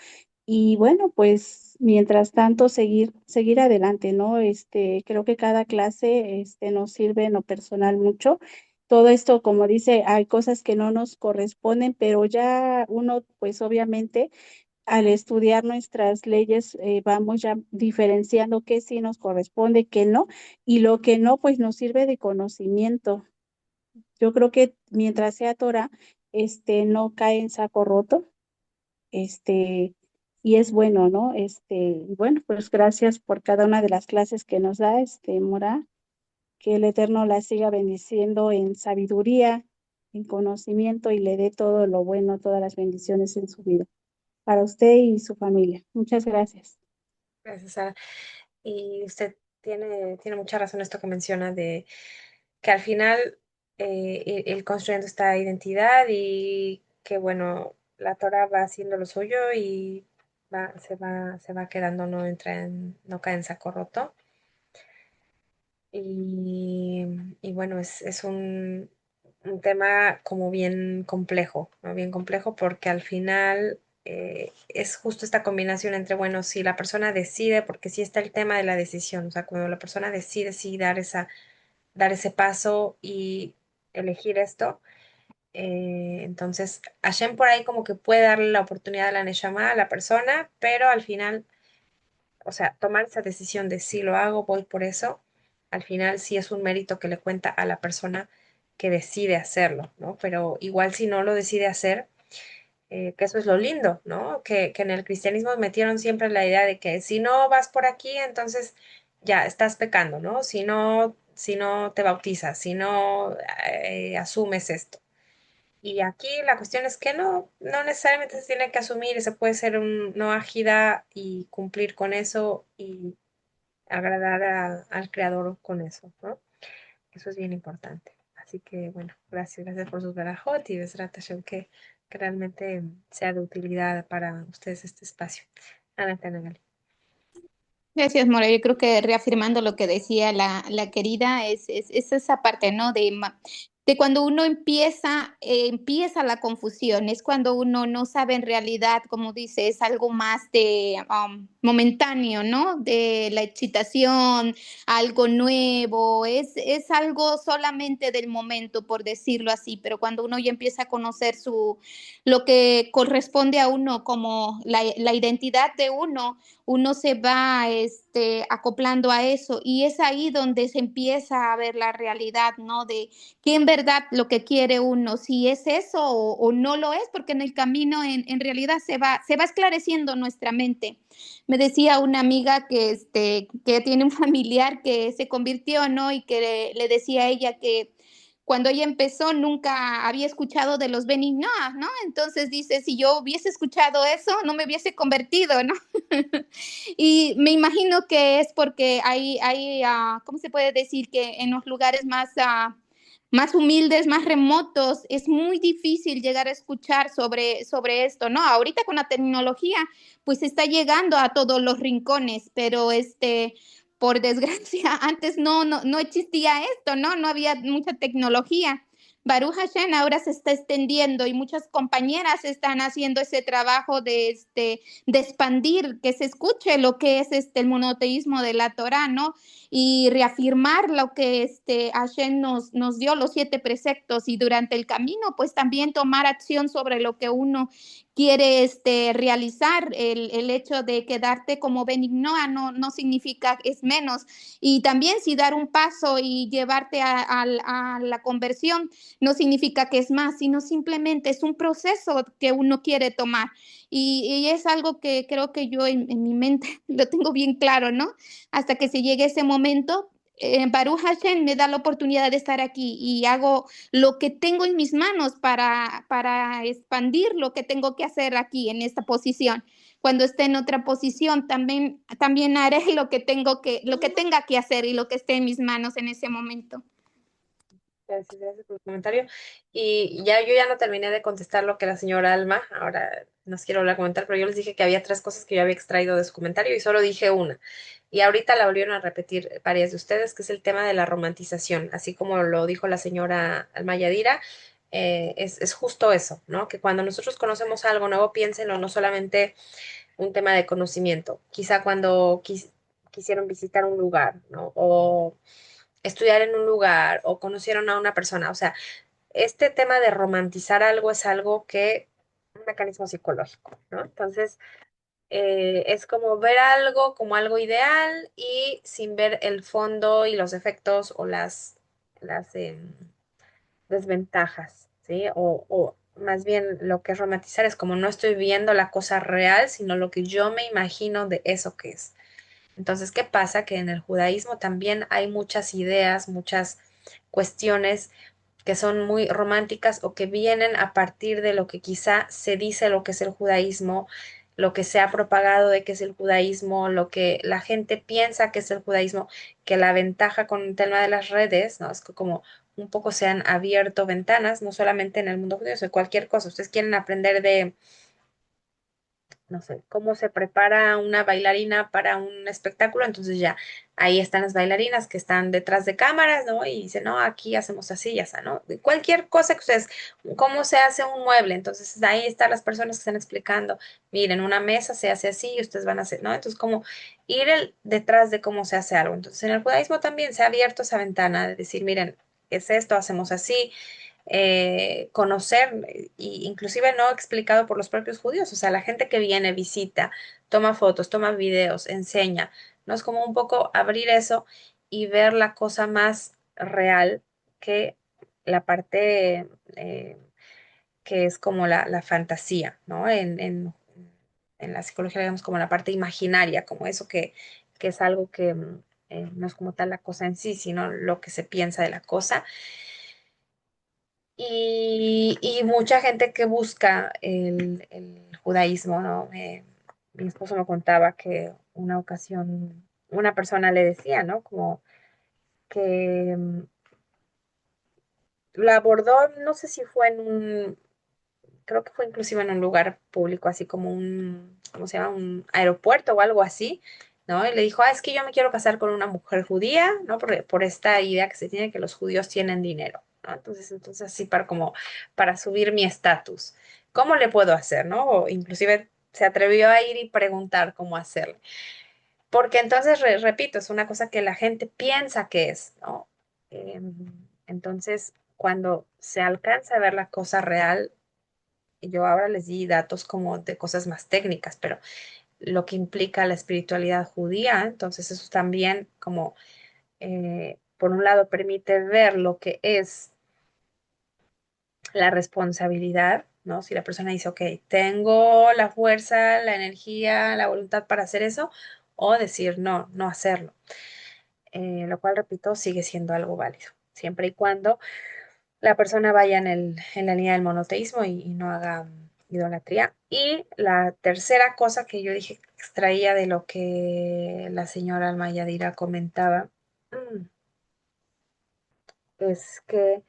y bueno, pues mientras tanto seguir adelante, ¿no? Creo que cada clase nos sirve en lo personal mucho. Todo esto, como dice, hay cosas que no nos corresponden, pero ya uno, pues obviamente, al estudiar nuestras leyes, vamos ya diferenciando qué sí nos corresponde, qué no, y lo que no, pues nos sirve de conocimiento. Yo creo que mientras sea Torah, no cae en saco roto este, y es bueno, ¿no? Y bueno, pues gracias por cada una de las clases que nos da, Mora, que el Eterno la siga bendiciendo en sabiduría, en conocimiento y le dé todo lo bueno, todas las bendiciones en su vida, para usted y su familia. Muchas gracias. Gracias, Sara. Y usted tiene mucha razón esto que menciona de que al final ir construyendo esta identidad y que, bueno, la Torah va haciendo lo suyo y se va quedando, no cae en saco roto. Y bueno, es un tema como bien complejo, ¿no? Bien complejo porque al final es justo esta combinación entre, bueno, si la persona decide, porque sí está el tema de la decisión, o sea, cuando la persona decide sí dar ese paso y elegir esto, entonces Hashem por ahí como que puede darle la oportunidad a la Neshama a la persona, pero al final, o sea, tomar esa decisión de si lo hago, voy por eso, al final sí es un mérito que le cuenta a la persona que decide hacerlo, ¿no? Pero igual si no lo decide hacer, que eso es lo lindo, ¿no? Que en el cristianismo metieron siempre la idea de que si no vas por aquí, entonces ya estás pecando, ¿no? Si no te bautizas, si no asumes esto. Y aquí la cuestión es que no necesariamente se tiene que asumir y se puede ser un no ágida y cumplir con eso y agradar al creador con eso, ¿no? Eso es bien importante. Así que, bueno, gracias por sus verajot y Besrat Hashem que realmente sea de utilidad para ustedes este espacio. Adelante, Ana Gali. Gracias, More. Yo creo que reafirmando lo que decía la querida, es esa parte, ¿no? De cuando uno empieza la confusión, es cuando uno no sabe en realidad, como dice, es algo más de momentáneo, ¿no? De la excitación, algo nuevo, es algo solamente del momento, por decirlo así, pero cuando uno ya empieza a conocer lo que corresponde a uno como la identidad de uno se va acoplando a eso y es ahí donde se empieza a ver la realidad, ¿no? De qué en verdad lo que quiere uno, si es eso o no lo es, porque en el camino en realidad se va esclareciendo nuestra mente. Me decía una amiga que tiene un familiar que se convirtió, ¿no? Y que le decía a ella que cuando ella empezó nunca había escuchado de los Benin Noah, ¿no? Entonces dice, si yo hubiese escuchado eso, no me hubiese convertido, ¿no? Y me imagino que es porque ¿cómo se puede decir? Que en los lugares más humildes, más remotos, es muy difícil llegar a escuchar sobre esto, ¿no? Ahorita con la tecnología, pues está llegando a todos los rincones, pero por desgracia, antes no existía esto, ¿no? No había mucha tecnología. Baruch Hashem ahora se está extendiendo y muchas compañeras están haciendo ese trabajo de expandir, que se escuche lo que es el monoteísmo de la Torah, ¿no? Y reafirmar lo que Hashem nos dio, los 7 preceptos, y durante el camino, pues también tomar acción sobre lo que uno quiere realizar. El hecho de quedarte como benignoa no significa es menos. Y también si dar un paso y llevarte a la conversión, no significa que es más, sino simplemente es un proceso que uno quiere tomar. Y es algo que creo que yo en mi mente lo tengo bien claro, ¿no? Hasta que se llegue ese momento, Baruch Hashem me da la oportunidad de estar aquí y hago lo que tengo en mis manos para expandir lo que tengo que hacer aquí en esta posición. Cuando esté en otra posición, también haré lo que tenga que hacer y lo que esté en mis manos en ese momento. Gracias por el comentario. Y ya yo ya no terminé de contestar lo que la señora Alma, ahora nos quiero hablar comentar, pero yo les dije que había 3 cosas que yo había extraído de su comentario y solo dije una. Y ahorita la volvieron a repetir varias de ustedes, que es el tema de la romantización, así como lo dijo la señora Alma Yadira, es justo eso, ¿no? Que cuando nosotros conocemos algo nuevo, piénsenlo, no solamente un tema de conocimiento, quizá cuando quisieron visitar un lugar, ¿no? O estudiar en un lugar o conocieron a una persona. O sea, este tema de romantizar algo es algo que, un mecanismo psicológico, ¿no? Entonces, es como ver algo como algo ideal y sin ver el fondo y los efectos o las desventajas, ¿sí? O más bien lo que es romantizar es como no estoy viendo la cosa real, sino lo que yo me imagino de eso que es. Entonces, ¿qué pasa? Que en el judaísmo también hay muchas ideas, muchas cuestiones que son muy románticas o que vienen a partir de lo que quizá se dice lo que es el judaísmo, lo que se ha propagado de que es el judaísmo, lo que la gente piensa que es el judaísmo, que la ventaja con el tema de las redes, ¿no? Es que como un poco se han abierto ventanas, no solamente en el mundo judío, sino cualquier cosa. Ustedes quieren aprender de no sé, cómo se prepara una bailarina para un espectáculo, entonces ya ahí están las bailarinas que están detrás de cámaras, ¿no? Y dicen, no, aquí hacemos así, ya está, ¿no? Cualquier cosa que ustedes, cómo se hace un mueble, entonces ahí están las personas que están explicando, miren, una mesa se hace así y ustedes van a hacer, ¿no? Entonces, como ir detrás de cómo se hace algo. Entonces, en el judaísmo también se ha abierto esa ventana de decir, miren, es esto, hacemos así, conocer, inclusive no explicado por los propios judíos, o sea, la gente que viene, visita, toma fotos, toma videos, enseña, ¿no? Es como un poco abrir eso y ver la cosa más real que la parte que es como la fantasía, ¿no? En la psicología, digamos, como la parte imaginaria, como eso que es algo que no es como tal la cosa en sí, sino lo que se piensa de la cosa. Y mucha gente que busca el judaísmo, ¿no? Mi esposo me contaba que una ocasión una persona le decía, ¿no? Como que la abordó, no sé si fue creo que fue inclusive en un lugar público, así como ¿cómo se llama? Un aeropuerto o algo así, ¿no? Y le dijo, es que yo me quiero casar con una mujer judía, ¿no? Por esta idea que se tiene que los judíos tienen dinero, ¿no? Entonces así para subir mi estatus. ¿Cómo le puedo hacer, no? O inclusive se atrevió a ir y preguntar cómo hacerle. Porque entonces, repito, es una cosa que la gente piensa que es, ¿no? Entonces, cuando se alcanza a ver la cosa real, yo ahora les di datos como de cosas más técnicas, pero lo que implica la espiritualidad judía, entonces eso también como, por un lado, permite ver lo que es la responsabilidad, ¿no? Si la persona dice, ok, tengo la fuerza, la energía, la voluntad para hacer eso, o decir, no, no hacerlo. Lo cual, repito, sigue siendo algo válido, siempre y cuando la persona vaya en la línea del monoteísmo y no haga idolatría. Y la tercera cosa que yo dije que extraía de lo que la señora Almayadira comentaba es que,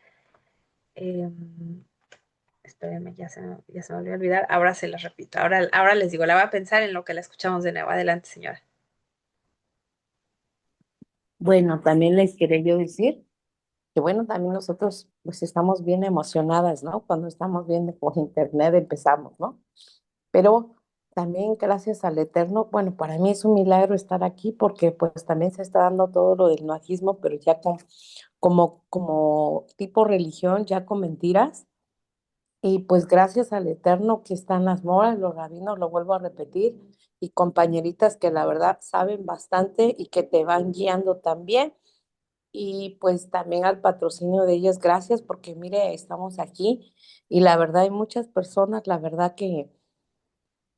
espérenme, ya se me olvidó olvidar, ahora se las repito, ahora les digo, la voy a pensar en lo que la escuchamos de nuevo. Adelante, señora. Bueno, también les quería yo decir que bueno, también nosotros pues estamos bien emocionadas, ¿no? Cuando estamos viendo por internet empezamos, ¿no? Pero también gracias al Eterno, bueno, para mí es un milagro estar aquí porque pues también se está dando todo lo del noajismo, pero ya como tipo religión, ya con mentiras. Y pues gracias al Eterno que están las moras, los rabinos, lo vuelvo a repetir, y compañeritas que la verdad saben bastante y que te van guiando también y pues también al patrocinio de ellas, gracias porque mire, estamos aquí y la verdad hay muchas personas, la verdad que,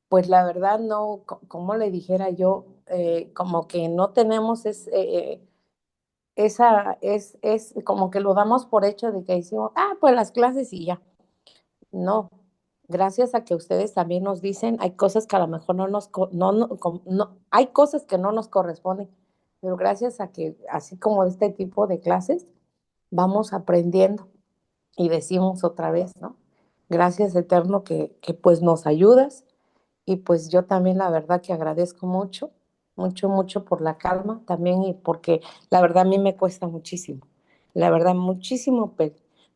pues la verdad no, como le dijera yo, como que no tenemos es como que lo damos por hecho de que decimos, pues las clases y ya. No, gracias a que ustedes también nos dicen, hay cosas que a lo mejor no nos, hay cosas que no nos corresponden, pero gracias a que, así como este tipo de clases, vamos aprendiendo y decimos otra vez, ¿no? Gracias, Eterno, que pues nos ayudas y pues yo también la verdad que agradezco mucho, mucho, mucho por la calma también y porque la verdad a mí me cuesta muchísimo, la verdad muchísimo,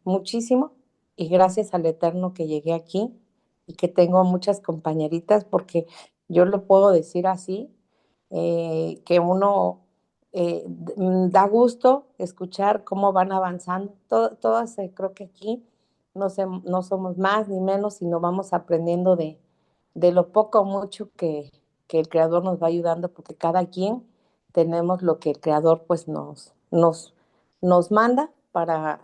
muchísimo y gracias al Eterno que llegué aquí y que tengo muchas compañeritas porque yo lo puedo decir así, que uno da gusto escuchar cómo van avanzando, todas creo que aquí no somos más ni menos, sino vamos aprendiendo de lo poco o mucho que el creador nos va ayudando, porque cada quien tenemos lo que el creador pues nos manda para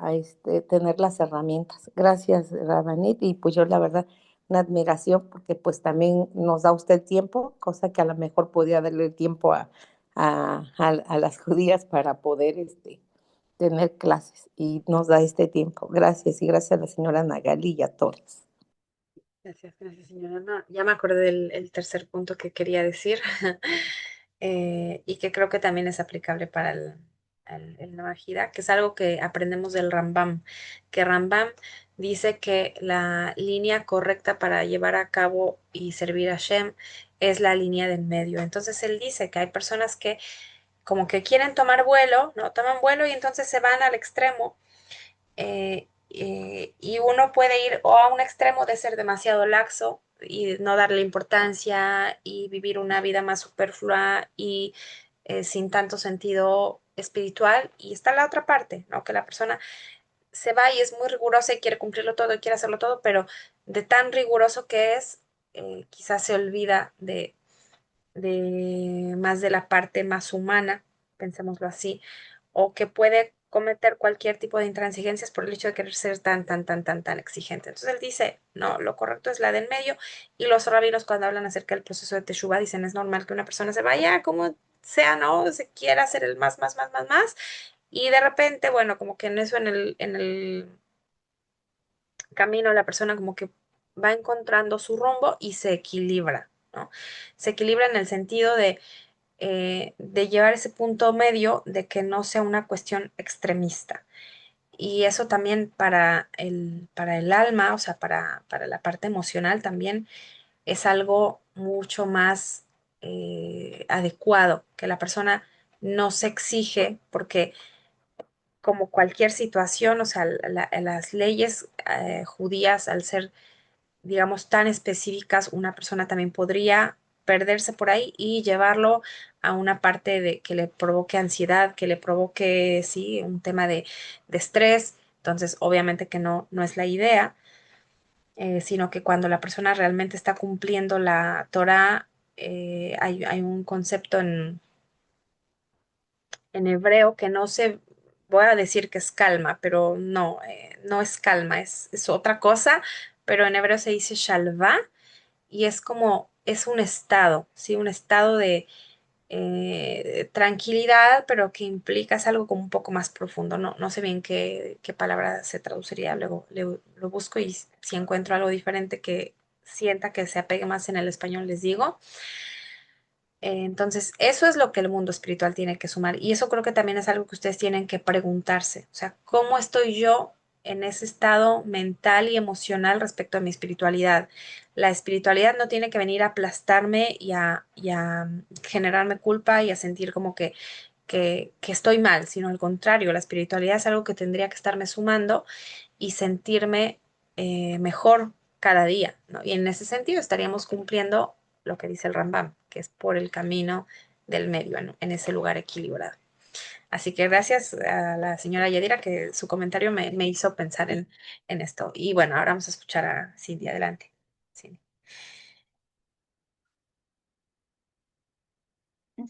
tener las herramientas. Gracias, Rabanit, y pues yo la verdad, una admiración, porque pues también nos da usted tiempo, cosa que a lo mejor podía darle tiempo a las judías para poder tener clases, y nos da este tiempo. Gracias, y gracias a la señora Nagali y a todos. Gracias, gracias, señora Ana. Ya me acordé del el tercer punto que quería decir y que creo que también es aplicable para el Navad Hira, que es algo que aprendemos del Rambam, que Rambam dice que la línea correcta para llevar a cabo y servir a Shem es la línea del medio. Entonces él dice que hay personas que como que quieren tomar vuelo, ¿no? Toman vuelo y entonces se van al extremo y uno puede ir o a un extremo de ser demasiado laxo y no darle importancia y vivir una vida más superflua y sin tanto sentido espiritual. Y está la otra parte, ¿no? Que la persona se va y es muy rigurosa y quiere cumplirlo todo y quiere hacerlo todo, pero de tan riguroso que es, quizás se olvida de más de la parte más humana, pensémoslo así, o que puede cometer cualquier tipo de intransigencias por el hecho de querer ser tan, tan, tan, tan, tan exigente. Entonces él dice, no, lo correcto es la del medio, y los rabinos cuando hablan acerca del proceso de Teshuvah dicen, es normal que una persona se vaya como sea, ¿no? Se quiera hacer el más, más, más, más, más, y de repente, bueno, como que en eso, en el camino, la persona como que va encontrando su rumbo y se equilibra, ¿no? Se equilibra en el sentido de llevar ese punto medio de que no sea una cuestión extremista. Y eso también para el alma, o sea, para la parte emocional también es algo mucho más adecuado, que la persona no se exige, porque como cualquier situación, o sea, las leyes judías, al ser digamos, tan específicas, una persona también podría perderse por ahí y llevarlo a una parte de que le provoque ansiedad, que le provoque, sí, un tema de estrés. Entonces, obviamente que no, no es la idea, sino que cuando la persona realmente está cumpliendo la Torah, hay un concepto en hebreo que no se, voy a decir que es calma, pero no, no es calma, es otra cosa, pero en hebreo se dice shalva y es como, es un estado, ¿sí? Un estado de tranquilidad, pero que implica, es algo como un poco más profundo. No, no sé bien qué palabra se traduciría, luego lo busco y si encuentro algo diferente que sienta que se apegue más en el español, les digo. Entonces, eso es lo que el mundo espiritual tiene que sumar. Y eso creo que también es algo que ustedes tienen que preguntarse. O sea, ¿cómo estoy yo en ese estado mental y emocional respecto a mi espiritualidad? La espiritualidad no tiene que venir a aplastarme y a generarme culpa y a sentir como que estoy mal, sino al contrario, la espiritualidad es algo que tendría que estarme sumando y sentirme mejor cada día, ¿no? Y en ese sentido estaríamos cumpliendo lo que dice el Rambam, que es por el camino del medio, en ese lugar equilibrado. Así que gracias a la señora Yadira, que su comentario me hizo pensar en esto. Y bueno, ahora vamos a escuchar a Cindy. Adelante. Cindy.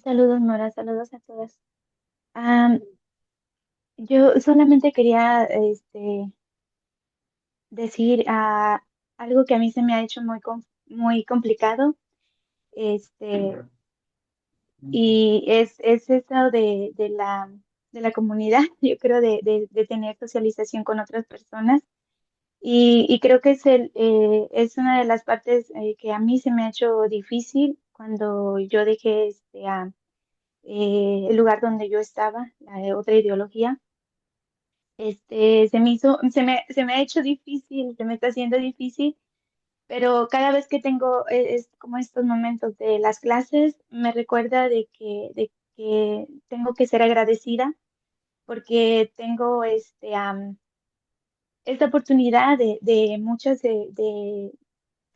Saludos, Nora, saludos a todas. Am, Yo solamente quería decir algo que a mí se me ha hecho muy complicado, este, y es eso de la comunidad, yo creo, de tener socialización con otras personas. Y creo que es una de las partes que a mí se me ha hecho difícil cuando yo dejé el lugar donde yo estaba, la de otra ideología. Se me ha hecho difícil, se me está haciendo difícil, pero cada vez que tengo es como estos momentos de las clases, me recuerda de que tengo que ser agradecida porque tengo esta oportunidad de muchas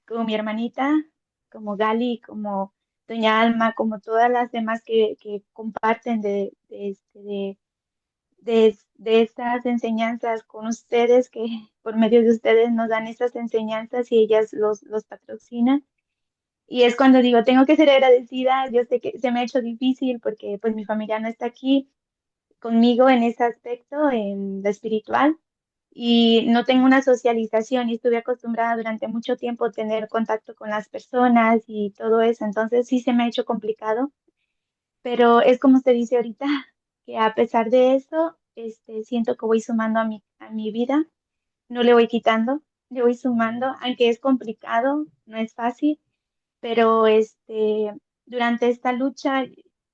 como mi hermanita, como Gali, como Doña Alma, como todas las demás que comparten de estas enseñanzas con ustedes, que por medio de ustedes nos dan estas enseñanzas y ellas los patrocinan. Y es cuando digo, tengo que ser agradecida. Yo sé que se me ha hecho difícil porque pues mi familia no está aquí conmigo en ese aspecto, en lo espiritual, y no tengo una socialización y estuve acostumbrada durante mucho tiempo a tener contacto con las personas y todo eso. Entonces sí se me ha hecho complicado, pero es como usted dice ahorita, que a pesar de eso, siento que voy sumando a mi vida, no le voy quitando, le voy sumando, aunque es complicado, no es fácil, pero durante esta lucha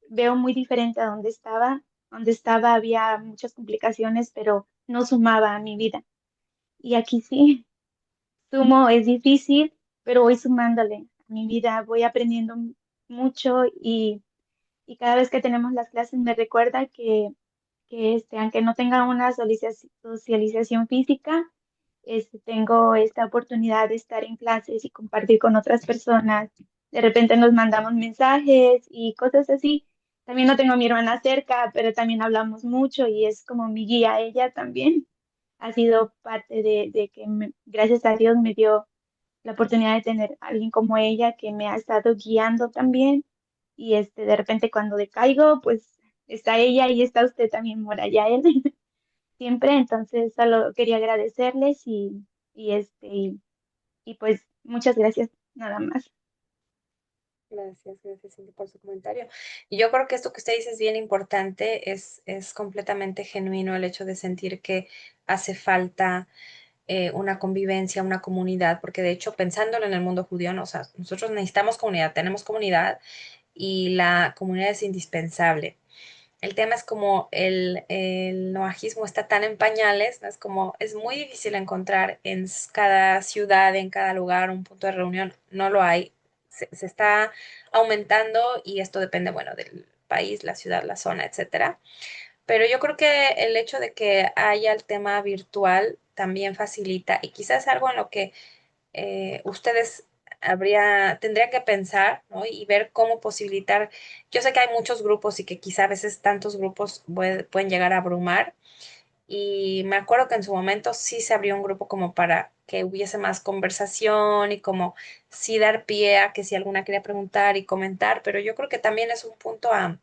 veo muy diferente a donde estaba. Donde estaba había muchas complicaciones, pero no sumaba a mi vida. Y aquí sí, sumo, es difícil, pero voy sumándole a mi vida, voy aprendiendo mucho y cada vez que tenemos las clases me recuerda que aunque no tenga una socialización física, tengo esta oportunidad de estar en clases y compartir con otras personas. De repente nos mandamos mensajes y cosas así. También no tengo a mi hermana cerca, pero también hablamos mucho y es como mi guía ella también. Ha sido parte de que gracias a Dios me dio la oportunidad de tener a alguien como ella que me ha estado guiando también. Y de repente cuando decaigo, pues está ella y está usted también, Moraya, él siempre. Entonces solo quería agradecerles y y pues muchas gracias, nada más. Gracias, Cindy, por su comentario. Y yo creo que esto que usted dice es bien importante, es completamente genuino el hecho de sentir que hace falta una convivencia, una comunidad, porque de hecho, pensándolo en el mundo judío, ¿no? O sea, nosotros necesitamos comunidad, tenemos comunidad y la comunidad es indispensable. El tema es como el noajismo está tan en pañales, ¿no? Es como, es muy difícil encontrar en cada ciudad, en cada lugar, un punto de reunión. No lo hay. Se está aumentando y esto depende, bueno, del país, la ciudad, la zona, etcétera. Pero yo creo que el hecho de que haya el tema virtual también facilita y quizás algo en lo que ustedes tendrían que pensar, ¿no? Y ver cómo posibilitar. Yo sé que hay muchos grupos y que quizá a veces tantos grupos pueden llegar a abrumar. Y me acuerdo que en su momento sí se abrió un grupo como para que hubiese más conversación y como sí dar pie a que si alguna quería preguntar y comentar, pero yo creo que también es un punto a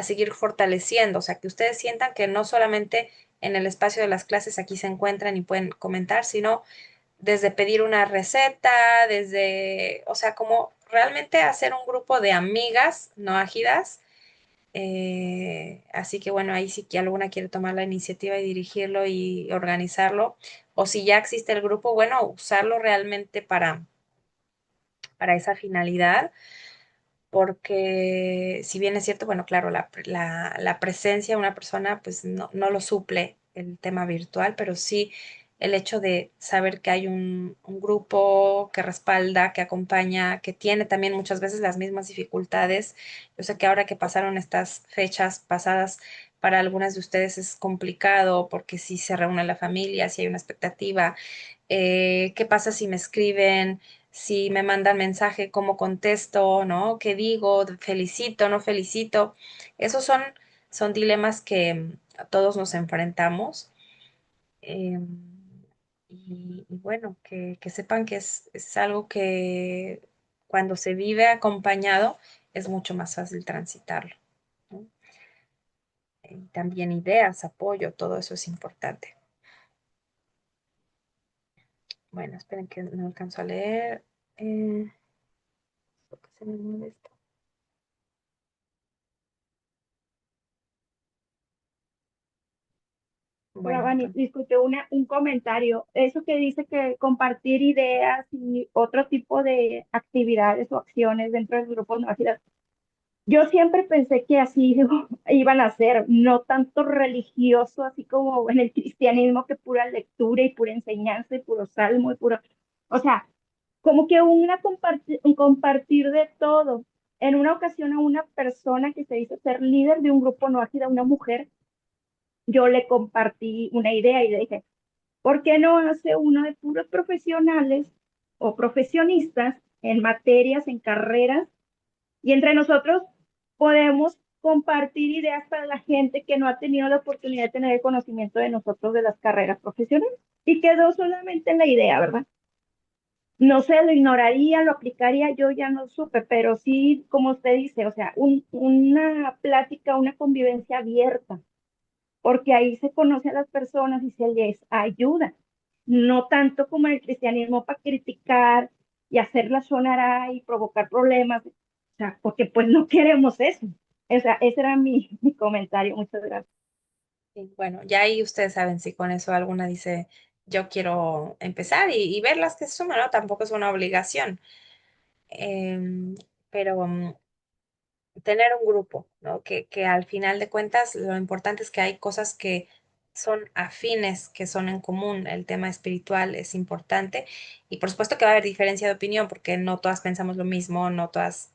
seguir fortaleciendo, o sea, que ustedes sientan que no solamente en el espacio de las clases aquí se encuentran y pueden comentar, sino desde pedir una receta, desde, o sea, como realmente hacer un grupo de amigas no ágidas. Así que bueno, ahí sí que alguna quiere tomar la iniciativa y dirigirlo y organizarlo, o si ya existe el grupo, bueno, usarlo realmente para esa finalidad, porque si bien es cierto, bueno, claro, la presencia de una persona pues no lo suple el tema virtual, pero sí el hecho de saber que hay un grupo que respalda, que acompaña, que tiene también muchas veces las mismas dificultades. Yo sé que ahora que pasaron estas fechas pasadas, para algunas de ustedes es complicado porque si se reúne la familia, si hay una expectativa, qué pasa si me escriben, si me mandan mensaje, cómo contesto, ¿no? ¿Qué digo? ¿Felicito, no felicito? Esos son dilemas que todos nos enfrentamos. eh, y bueno, que sepan que es algo que cuando se vive acompañado es mucho más fácil transitarlo, ¿no? también ideas, apoyo, todo eso es importante. Bueno, esperen que no alcanzo a leer. ¿Por qué se me mueve esto? Bueno, Ravani, entonces, disculpe un comentario. Eso que dice que compartir ideas y otro tipo de actividades o acciones dentro del grupo no ágidas. Yo siempre pensé que así iban a ser, no tanto religioso, así como en el cristianismo, que pura lectura y pura enseñanza y puro salmo y puro, o sea, como que un compartir de todo. En una ocasión a una persona que se hizo ser líder de un grupo no ágida, una mujer, yo le compartí una idea y le dije, ¿por qué no hace uno de puros profesionales o profesionistas en materias, en carreras? Y entre nosotros podemos compartir ideas para la gente que no ha tenido la oportunidad de tener el conocimiento de nosotros de las carreras profesionales. Y quedó solamente en la idea, ¿verdad? No sé, lo ignoraría, lo aplicaría, yo ya no supe, pero sí, como usted dice, o sea, una plática, una convivencia abierta, porque ahí se conoce a las personas y se les ayuda, no tanto como en el cristianismo para criticar y hacerla sonar y provocar problemas, o sea, porque pues no queremos eso. O sea, ese era mi comentario. Muchas gracias. sí, bueno, ya ahí ustedes saben si con eso alguna dice, yo quiero empezar y ver las que se suman, ¿no? Tampoco es una obligación. Em, pero tener un grupo, ¿no? Que al final de cuentas lo importante es que hay cosas que son afines, que son en común. El tema espiritual es importante y por supuesto que va a haber diferencia de opinión porque no todas pensamos lo mismo, no todas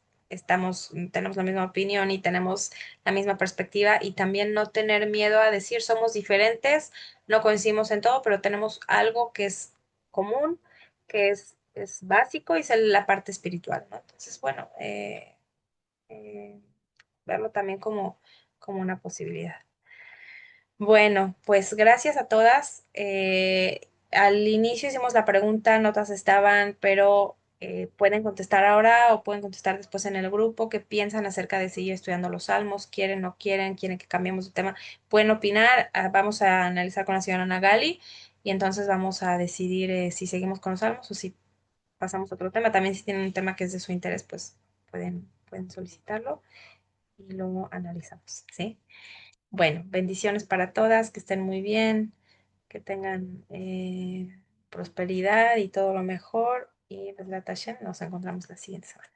tenemos la misma opinión y tenemos la misma perspectiva y también no tener miedo a decir somos diferentes, no coincidimos en todo, pero tenemos algo que es común, es básico y es la parte espiritual, ¿no? Entonces, bueno, eh, verlo también como una posibilidad. Bueno, pues gracias a todas. Al inicio hicimos la pregunta, notas estaban, pero pueden contestar ahora o pueden contestar después en el grupo. ¿Qué piensan acerca de seguir estudiando los salmos? ¿Quieren, no quieren? ¿Quieren que cambiemos de tema? Pueden opinar. Vamos a analizar con la señora Nagali y entonces vamos a decidir si seguimos con los salmos o si pasamos a otro tema. También si tienen un tema que es de su interés, pues pueden solicitarlo y luego analizamos, ¿sí? Bueno, bendiciones para todas, que estén muy bien, que tengan prosperidad y todo lo mejor. Y Besrat Hashem, nos encontramos la siguiente semana.